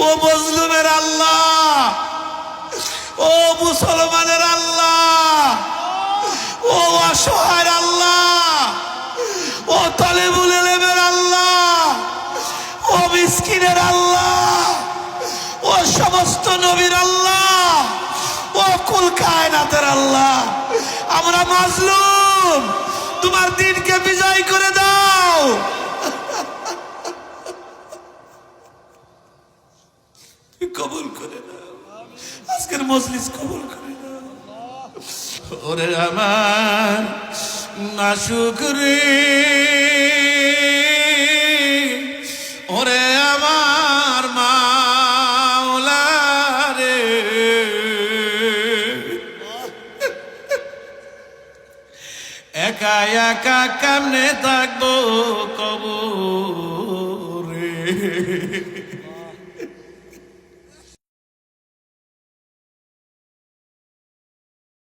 ও মজলুমের আল্লাহ, ও মুসলমানের আল্লাহ, ও অসহায়ের আল্লাহ, ও তালেবুল ইলমের আল্লাহ, ও মিসকিনের আল্লাহ, ও সমস্ত নবীর আল্লাহ, ও কুল কায়নাতের আল্লাহ, আমরা মাজলুম, তোমার দিনকে বিজয় করে দাও। কবুল করে দাও, আজকের মজলিস কবুল করে দাও। ওরে আমার মাশুক রে, ওরে আমার মাওলা রে, একা একা কেমনে থাকবো কবরে।